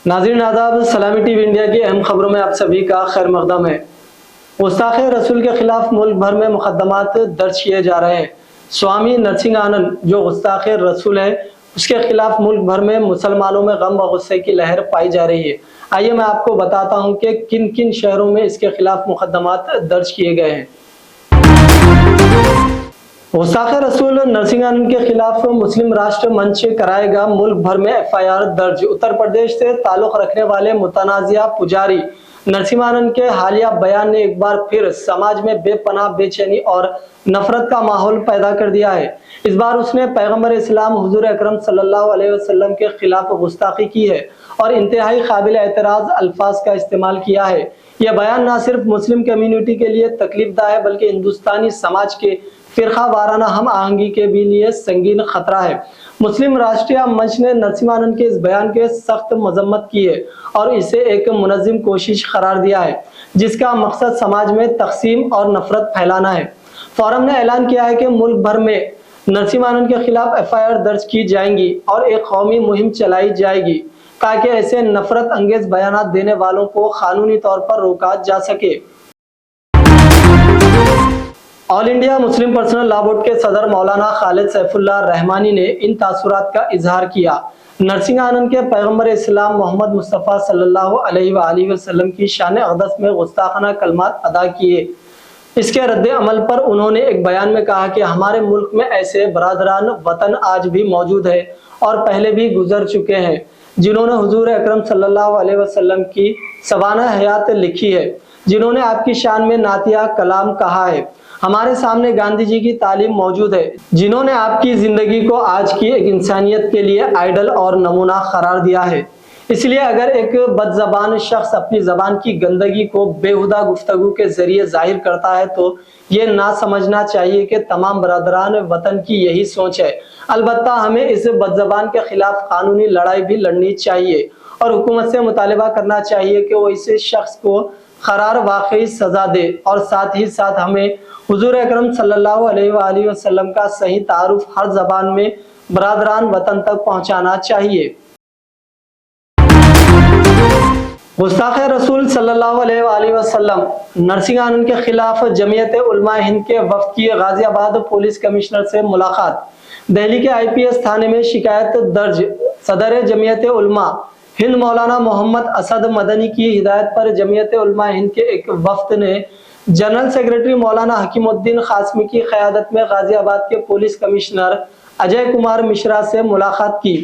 नाज़रीन आदाब, सलामी टीवी इंडिया की अहम खबरों में आप सभी का खैर मकदम है। गुस्ताख रसूल के खिलाफ मुल्क भर में मुकदमात दर्ज किए जा रहे हैं। स्वामी नरसिंहानंद जो गुस्ताख रसूल है, उसके खिलाफ मुल्क भर में मुसलमानों में गम व गुस्से की लहर पाई जा रही है। आइए मैं आपको बताता हूँ कि किन किन शहरों में इसके खिलाफ मुकदमात दर्ज किए गए हैं। गुस्ताख रसूल नरसिंहानंद के खिलाफ मुस्लिम राष्ट्र मंच कराएगा मुल्क भर में एफआईआर दर्ज। उत्तर प्रदेश से ताल्लुक रखने वाले मुतनाज़िया पुजारी नरसिंहानंद के हालिया बयान ने एक बार फिर समाज में बेपनाह बेचैनी और नफरत का माहौल पैदा कर दिया है। इस बार उसने पैगंबर इस्लाम हुजूर अकरम सल्लल्लाहु अलैहि वसल्लम के खिलाफ गुस्ताखी की है और इंतहाई काबिल एतराज अल्फाज का इस्तेमाल किया है। यह बयान न सिर्फ मुस्लिम कम्युनिटी के लिए तकलीफदा है बल्कि हिंदुस्तानी समाज के फिरका वाराना हम आहंगी के भी लिए संगीन खतरा है। मुस्लिम राष्ट्रीय मंच ने नरसिंहानंद के इस बयान के सख्त मजम्मत की है और इसे एक मुनज़्ज़म कोशिश करार दिया है जिसका मकसद समाज में तकसीम और नफरत फैलाना है। फोरम ने ऐलान किया है कि मुल्क भर में नरसिंहानंद के खिलाफ एफआईआर दर्ज की जाएंगी और एक कौमी मुहिम चलाई जाएगी ताकि ऐसे नफरत अंगेज बयानात देने वालों को कानूनी तौर पर रोका जा सके। All India Muslim personal law board के सदर मौलाना खालिद सैफुल्लाह रहमानी ने इन तासुरात का इजहार किया। नरसिंहानंद के पैगंबर इस्लाम मोहम्मद मुस्तफ़ा सल्लल्लाहु अलैहि वसल्लम की शान अक़दस में गुस्ताखाना कलमात अदा किए। इसके रद्द अमल पर उन्होंने एक बयान में कहा कि हमारे मुल्क में ऐसे बरादरान वतन आज भी मौजूद है और पहले भी गुजर चुके हैं जिन्होंने हुजूर अकरम सल्लल्लाहु अलैहि वसल्लम की सवाना हयात लिखी है, जिन्होंने आपकी शान में नातिया कलाम कहा है। हमारे सामने गांधी जी की तालीम मौजूद है जिन्होंने आपकी जिंदगी को आज की एक इंसानियत के लिए आइडल और नमूना करार दिया है। इसलिए अगर एक बदजबान शख्स अपनी जबान की गंदगी को बेहुदा गुफ्तगू के जरिए जाहिर करता है तो ये ना समझना चाहिए कि तमाम बरादरान वतन की यही सोच है। अलबत्ता हमें इस बदजबान के खिलाफ कानूनी लड़ाई भी लड़नी चाहिए और हुकूमत से मुतालिबा करना चाहिए कि वो इस शख्स को करार वाकई सजा दे और साथ ही साथ हमें हुजूर अकरम सल्लल्लाहु अलैहि वसल्लम का सही तारुफ हर जबान में बरादरान वतन तक पहुंचाना चाहिए। गुस्ताख रसूल सल्लल्लाहु अलैहि वसल्लम नरसिंहानंद के खिलाफ जमीयत उलमा हिंद के वफ्द की गाजियाबाद पुलिस कमिश्नर से मुलाकात। दिल्ली के आईपीएस थाने में शिकायत दर्ज। सदर जमीयत उलमा हिंद मौलाना मोहम्मद असद मदनी की हिदायत पर जमीयत उलमा हिंद के एक वफ्द ने जनरल सेक्रेटरी मौलाना हकीमुद्दीन कासमी की क़यादत में गाजियाबाद के पुलिस कमिश्नर अजय कुमार मिश्रा से मुलाकात की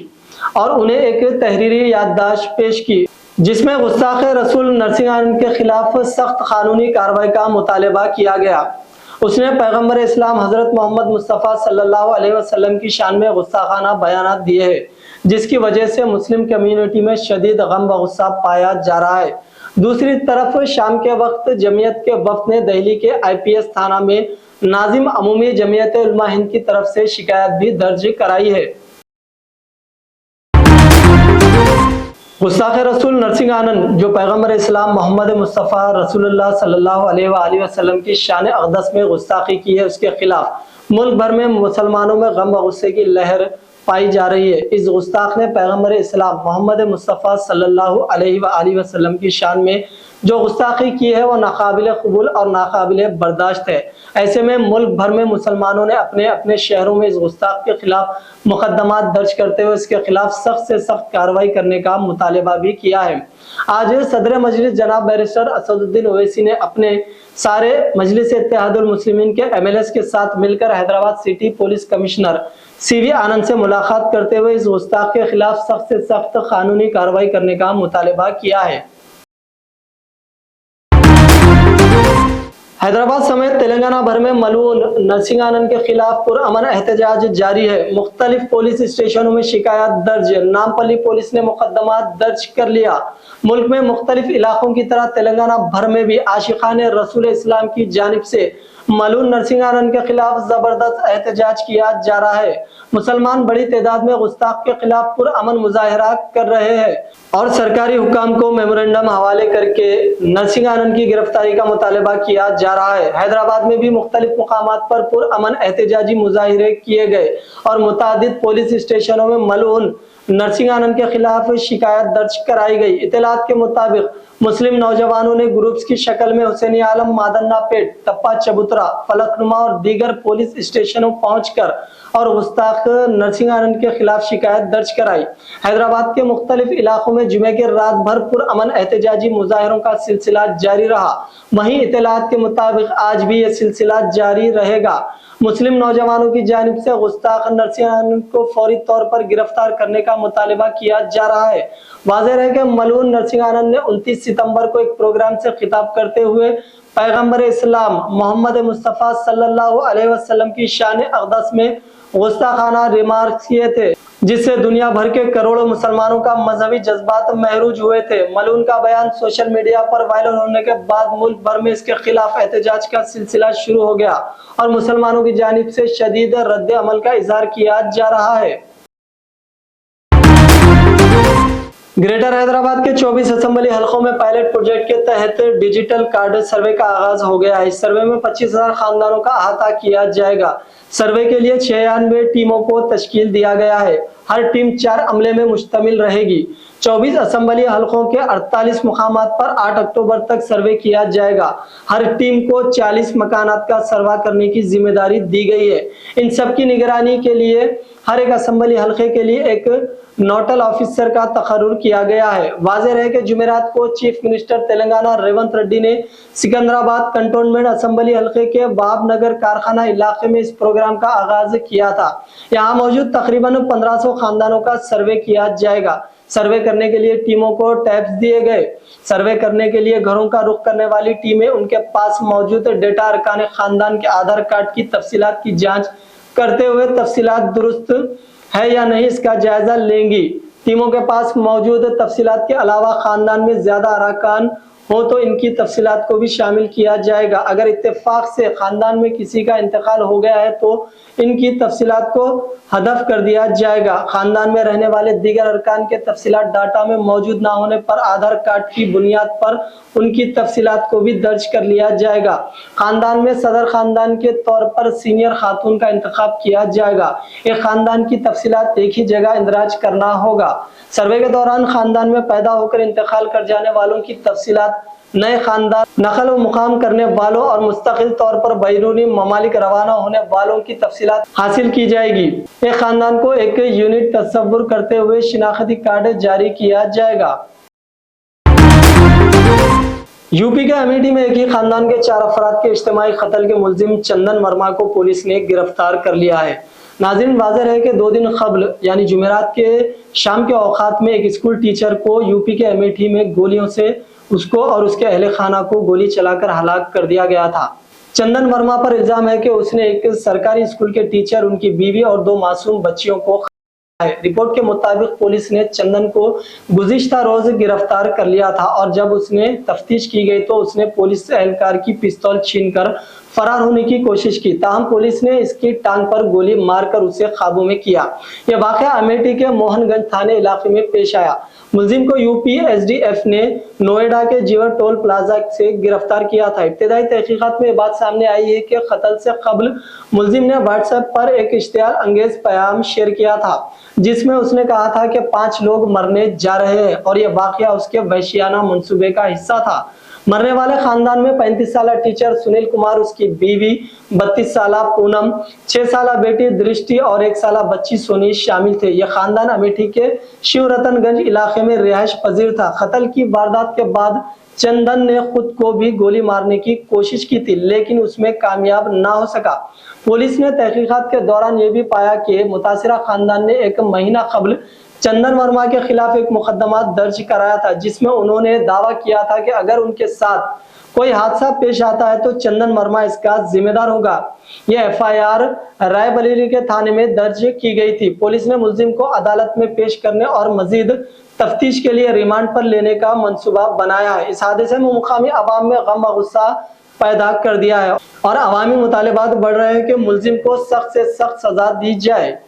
और उन्हें एक तहरीरी याददाश्त पेश की जिसमें गुस्ताख रसूल नरसिंहानंद के खिलाफ सख्त कानूनी कार्रवाई का मुतालबा किया गया। उसने पैगंबर इस्लाम हजरत मोहम्मद मुस्तफ़ा सल्लल्लाहु अलैहि वसल्लम की शान में गुस्ताखाना बयानात दिए हैं जिसकी वजह से मुस्लिम कम्युनिटी में शदीद गम व गुस्सा पाया जा रहा है। दूसरी तरफ शाम के वक्त जमीयत के वफ्द ने दिल्ली के आईपीएस थाना में नाजिम अमूमी जमीयत उलमा हिंद की तरफ से शिकायत भी दर्ज कराई है। गुस्ताख रसूल नरसिंहानंद जो पैगंबर इस्लाम मोहम्मद मुस्तफ़ा रसूलुल्लाह सल्लल्लाहु अलैहि वसल्लम की शान अक़दस में गुस्ताखी की है, उसके खिलाफ मुल्क भर में मुसलमानों में गम व गुस्से की लहर पाई जा रही है। इस गुस्ताख ने पैगंबर इस्लाम मोहम्मद मुस्तफ़ा सल्लल्लाहु अलैहि वसल्लम की शान में जो गुस्ताखी की है वो नाकाबिल कबूल और नाकाबिल बर्दाश्त है। ऐसे में मुल्क भर में मुसलमानों ने अपने अपने शहरों में इस गुस्ताख के खिलाफ मुकदमात दर्ज करते हुए इसके खिलाफ सख्त से सख्त कार्रवाई करने का मुतालबा भी किया है। आज सदर मजलिस जनाब बैरिस्टर असदुद्दीन ओवैसी ने अपने सारे मजलिस इत्तेहादुल मुस्लिमीन के एमएलएस के साथ मिलकर Hyderabad city police commissioner CV Anand से मुलाकात करते हुए इस गुस्ताख के खिलाफ सख्त से सख्त कानूनी कार्रवाई करने का मुतालबा किया है। हैदराबाद समेत तेलंगाना भर में मलून नरसिंहानंद के खिलाफ पुरअमन एहतजाज जारी है। मुख्तलिफ पुलिस स्टेशनों में शिकायत दर्ज। नामपल्ली पुलिस ने मुकदमा दर्ज कर लिया। मुल्क में मुख्तलिफ इलाकों की तरह तेलंगाना भर में भी आशिकान रसूल इस्लाम की जानिब से मलून नरसिंहानंद के खिलाफ जबरदस्त एहतजाज किया जा रहा है। मुसलमान बड़ी तादाद में गुस्ताख के खिलाफ पुरअमन मुजाहिरा कर रहे हैं और सरकारी हुकाम को मेमोरेंडम हवाले करके नरसिंहानंद की गिरफ्तारी का मुतालबा किया जा रहा है। हैदराबाद में भी मुख्तलिफ मुकामात पर पुरअमन एहतजाजी मुजाहिरे किए गए और मुतादिद पुलिस स्टेशनों में मलून नरसिंह आनंद के खिलाफ शिकायत दर्ज कराई गई। इत्तलात के मुताबिक मुस्लिम नौजवानों ने ग्रुप्स की शक्ल में हुसैनी आलम, मादन्ना पेट, टप्पा चबूतरा, फलकनुमा और दीगर पुलिस स्टेशनों पहुंचकर और गुस्ताख नरसिंह आनंद के खिलाफ शिकायत दर्ज कराई। हैदराबाद के मुख्तलिफ इलाकों में जुमे की रात भर पुरअमन एहतजाजी मुजाहिरों का सिलसिला जारी रहा। वहीं इत्तलात के मुताबिक आज भी यह सिलसिला जारी रहेगा। मुस्लिम नौजवानों की जानिब से गुस्ताख नरसिंह आनंद को फौरी तौर पर गिरफ्तार करने का मुतालिबा किया जा रहा है। वाज़ेह है कि मलून नरसिंह आनंद ने 29 सितंबर को एक प्रोग्राम से खिताब करते हुए पैगंबर इस्लाम मोहम्मद मुस्तफ़ा सल्लल्लाहु अलैहि वसल्लम की शान अक़दस में गुस्ताखाना रिमार्क्स किए थे, जिससे दुनिया भर के करोड़ों मुसलमानों का मजहबी जज्बात महरूज हुए थे। मलून का बयान सोशल मीडिया पर वायरल होने के बाद मुल्क भर में इसके खिलाफ एहतजाज का सिलसिला शुरू हो गया और मुसलमानों की जानिब से शदीद रद्द अमल का इजहार किया जा रहा है। ग्रेटर हैदराबाद के 24 असेंबली हलकों में पायलट प्रोजेक्ट के तहत डिजिटल कार्ड सर्वे का आगाज हो गया है। इस सर्वे में 25,000 खानदानों का अहाता किया जाएगा। सर्वे के लिए 96 टीमों को तश्कील दिया गया है। हर टीम 4 अमले में मुश्तमिल रहेगी। 24 असेंबली हलकों के 48 मुकामात पर 8 अक्टूबर तक सर्वे किया जाएगा। हर टीम को 40 मकानात का सर्वा करने की जिम्मेदारी दी गई है। इन सब की निगरानी के लिए हर एक असेंबली हलके के लिए एक नोडल ऑफिसर का तकर्रुर किया गया है। वाज़ेह है कि जुमेरात को चीफ मिनिस्टर तेलंगाना रेवंत रेड्डी ने सिकंदराबाद कंटोनमेंट असेंबली हलके के बाबनगर कारखाना इलाके में इस प्रोग्राम का आगाज किया था। यहाँ मौजूद तकरीबन 1500 खानदानों का सर्वे किया जाएगा। सर्वे करने के लिए टीमों को टैब्स दिए गए। सर्वे करने के लिए घरों का रुख करने वाली टीमें उनके पास मौजूद डेटा अरकान खानदान के आधार कार्ड की तफसीलात की जांच करते हुए तफसीलात दुरुस्त है या नहीं इसका जायजा लेंगी। टीमों के पास मौजूद तफसीलात के अलावा खानदान में ज्यादा अरकान हो तो इनकी तफसीलात को भी शामिल किया जाएगा। अगर इत्तेफाक से खानदान में किसी का इंतकाल हो गया है तो इनकी तफसीलात को हदफ कर दिया जाएगा। खानदान में रहने वाले दीगर अरकान के तफसीलात डाटा में मौजूद ना होने पर आधार कार्ड की बुनियाद पर उनकी तफसीलात को भी दर्ज कर लिया जाएगा। खानदान में सदर खानदान के तौर पर सीनियर खातून का इंतखाब किया जाएगा। एक खानदान की तफसीलात एक ही जगह इंदराज करना होगा। सर्वे के दौरान खानदान में पैदा होकर इंतकाल कर जाने वालों की तफसीलात नए खानदान नकल व मुकाम करने वालों और मुस्तकिल तौर पर बैरूनी ममालिक रवाना होने वालों की तफसीलात हासिल की जाएगी। एक खानदान को एक यूनिट तस्वुर करते हुए शिनाख्ती कार्ड जारी किया जाएगा। यूपी के अमेठी में एक ही खानदान के 4 अफराद के इज्तिमाई कत्ल के मुलजिम चंदन वर्मा को पुलिस ने गिरफ्तार कर लिया है। नाज़रीन, वाज़ेह है कि 2 दिन कबल यानी जुमेरात के शाम के औकात में एक स्कूल टीचर को यूपी के अमेठी में गोलियों से उसको और उसके अहले खाना को गोली चलाकर हलाक कर दिया गया था। चंदन वर्मा पर इल्जाम है कि उसने एक सरकारी स्कूल के टीचर, उनकी बीवी और 2 मासूम बच्चियों को रिपोर्ट के मुताबिक पुलिस ने चंदन को गुज़िश्ता रोज गिरफ्तार कर लिया था और जब उसने तफ्तीश की गई तो उसने पुलिस एहलकार की पिस्तौल छीनकर फरार होने की कोशिश की। ताहम पुलिस ने इसकी टांग पर गोली मारकर उसे काबू में किया। यह वाकया अमेठी के मोहनगंज थाने इलाके में पेश आया। मुलजिम को यूपी एसडीएफ ने नोएडा के जीवन टोल प्लाजा से गिरफ्तार किया था। इब्तिदाई तहकीकात में बात सामने आई है कि कत्ल से कबल मुलजिम ने व्हाट्सएप पर एक इश्तियार अंगेज पैगाम शेयर किया था जिसमें उसने कहा था कि 5 लोग मरने जा रहे हैं और यह वाकया उसके वहशियाना मंसूबे का हिस्सा था। मरने वाले खानदान में 35 साल टीचर सुनील कुमार, उसकी बीवी 32 साल पूनम, 6 साल बेटी दृष्टि और 1 साल बच्ची सोनी शामिल थे। यह खानदान अमेठी के शिवरतनगंज इलाके में रिहायश पजीर था। कत्ल की वारदात के बाद चंदन ने खुद को भी गोली मारने की कोशिश की थी लेकिन उसमें कामयाब ना हो सका। पुलिस ने तहकीकात के दौरान यह भी पाया कि मुतासिरा खानदान ने 1 महीना कबल चंदन वर्मा के खिलाफ एक मुकदमा दर्ज कराया था जिसमें उन्होंने दावा किया था कि अगर उनके साथ कोई हादसा पेश आता है तो चंदन वर्मा इसका जिम्मेदार होगा। यह एफआईआर रायबरेली के थाने में दर्ज की गई थी। पुलिस ने मुलजिम को अदालत में पेश करने और मजीद तफ्तीश के लिए रिमांड पर लेने का मंसूबा बनाया है। इस हादसे में मुकामी अवाम में गम व गुस्सा पैदा कर दिया है और अवामी मुतालिबात बढ़ रहे हैं कि मुलजिम को सख्त से सख्त सजा दी जाए।